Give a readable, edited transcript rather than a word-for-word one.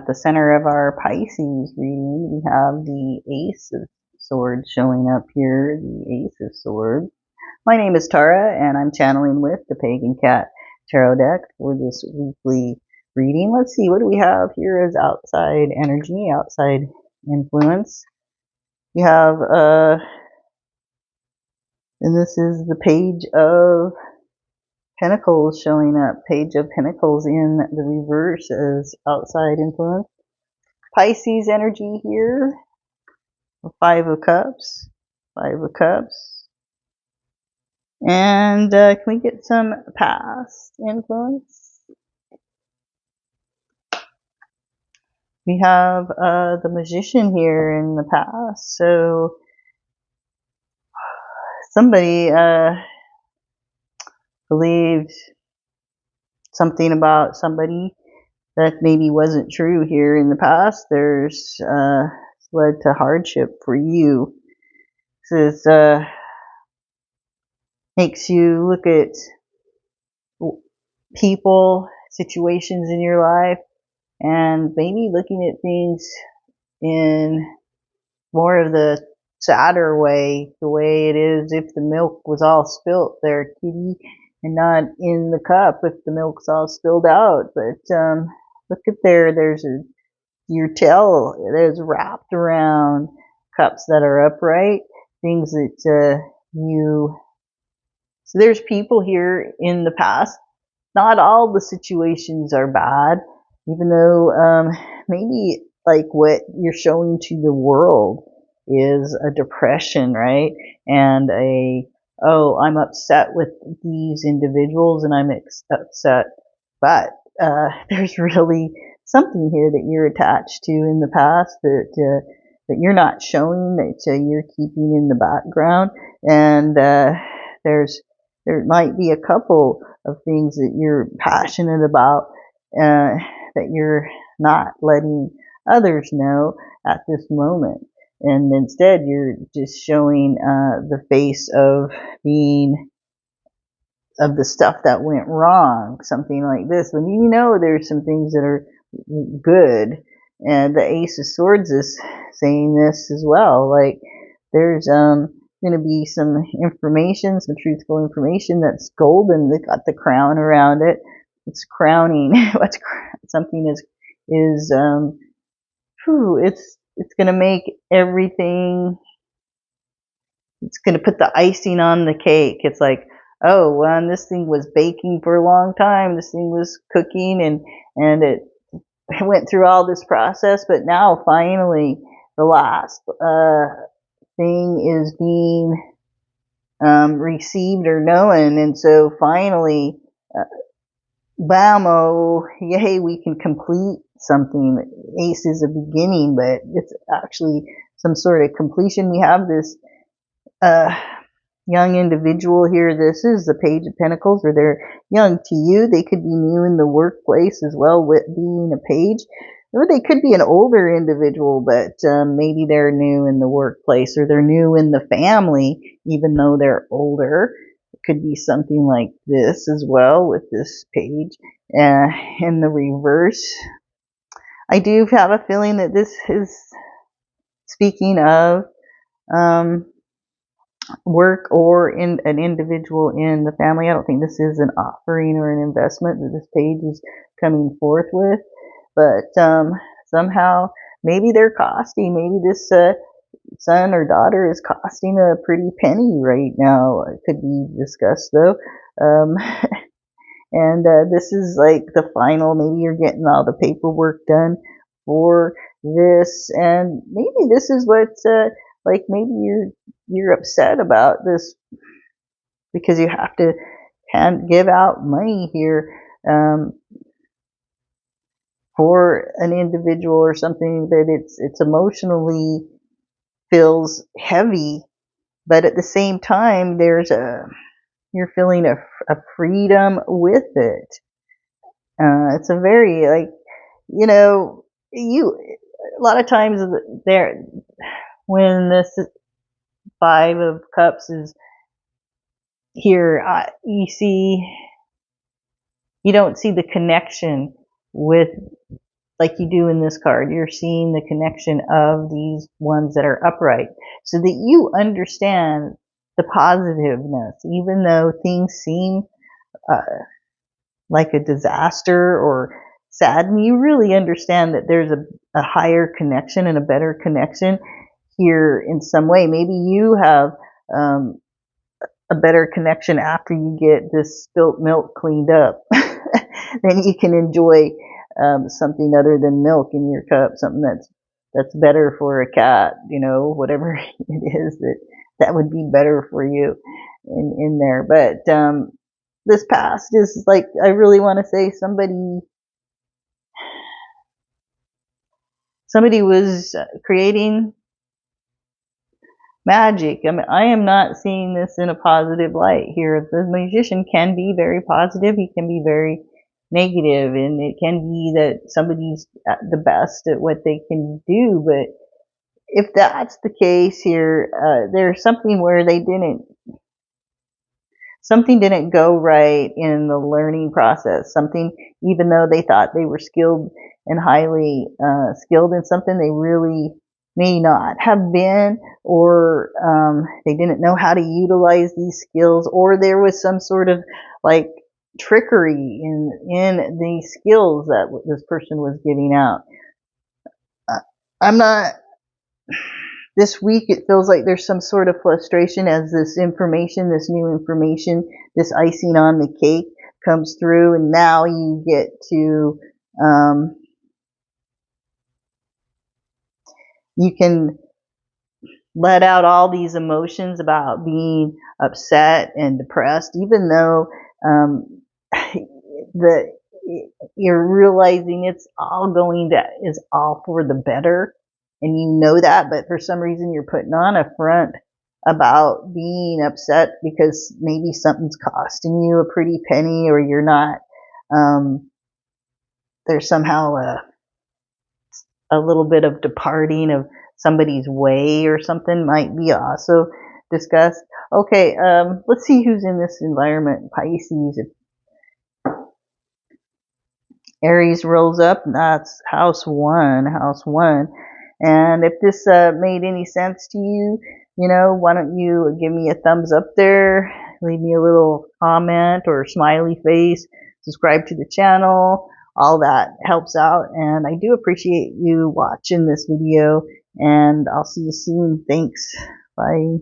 at the center of our Pisces reading, we have the Ace of Swords showing up here, the Ace of Swords. My name is Tara, and I'm channeling with the Pagan Cat Tarot deck for this weekly reading. Let's see, what do we have here as outside energy, outside influence? We have, and this is the Page of Pentacles showing up. Page of Pentacles in the reverse as outside influence. Pisces energy here. Five of Cups. Five of Cups. And can we get some past influence? We have the Magician here in the past. So somebody believed something about somebody that maybe wasn't true here in the past. There's led to hardship for you. This is makes you look at people, situations in your life, and maybe looking at things in more of the sadder way, the way it is if the milk was all spilt there, kitty, and not in the cup if the milk's all spilled out. But look at there's your tail that is wrapped around cups that are upright, things that so there's people here in the past. Not all the situations are bad, even though maybe like what you're showing to the world is a depression, right? And I'm upset with these individuals and I'm upset. But there's really something here that you're attached to in the past that you're not showing, that you're keeping in the background. And there might be a couple of things that you're passionate about that you're not letting others know at this moment. And instead, you're just showing the face of the stuff that went wrong, something like this. When you know there's some things that are good, and the Ace of Swords is saying this as well. Like there's going to be some information, some truthful information that's golden. They got the crown around it. It's crowning. What's something is it's going to make everything. It's going to put the icing on the cake. It's like, oh, well, this thing was baking for a long time. This thing was cooking, and it went through all this process, but now finally the last thing is being received or known, and so finally, bam-o, yay, we can complete something. Ace is a beginning, but it's actually some sort of completion. We have this young individual here. This is the Page of Pentacles, or they're young to you. They could be new in the workplace as well, with being a page. Or they could be an older individual, but maybe they're new in the workplace, or they're new in the family, even though they're older. It could be something like this as well with this page. In the reverse, I do have a feeling that this is speaking of work or in an individual in the family. I don't think this is an offering or an investment that this page is coming forth with. But somehow, maybe they're costing. Maybe this son or daughter is costing a pretty penny right now. It could be discussed though. And this is like the final. Maybe you're getting all the paperwork done for this, and maybe this is what's like. Maybe you're upset about this because you have to give out money here. For an individual or something that it's emotionally feels heavy, but at the same time you're feeling a freedom with it. It's a very a lot of times there when this Five of Cups is here, you don't see the connection with like you do in this card. You're seeing the connection of these ones that are upright so that you understand the positiveness, even though things seem like a disaster or sad, and you really understand that there's a higher connection and a better connection here in some way. Maybe you have a better connection after you get this spilt milk cleaned up. Then you can enjoy something other than milk in your cup, something that's better for a cat, whatever it is that would be better for you in there. But this past is like, I really want to say somebody was creating magic. I mean, I am not seeing this in a positive light here. The magician can be very positive. He can be very negative, and it can be that somebody's at the best at what they can do. But if that's the case here, there's something where something didn't go right in the learning process. Something, even though they thought they were skilled and highly skilled in something, they really may not have been, or they didn't know how to utilize these skills, or there was some sort of like trickery in the skills that this person was giving out. I'm not. This week it feels like there's some sort of frustration as this new information, this icing on the cake comes through, and now you get to, you can let out all these emotions about being upset and depressed, even though you're realizing it's all is all for the better, and you know that, but for some reason you're putting on a front about being upset because maybe something's costing you a pretty penny, or you're not, there's somehow a little bit of departing of somebody's way or something might be also discussed. Okay, let's see who's in this environment. Pisces. If Aries rolls up, that's house one. And if this made any sense to you, why don't you give me a thumbs up there, leave me a little comment or smiley face, subscribe to the channel. All that helps out, and I do appreciate you watching this video, and I'll see you soon. Thanks. Bye.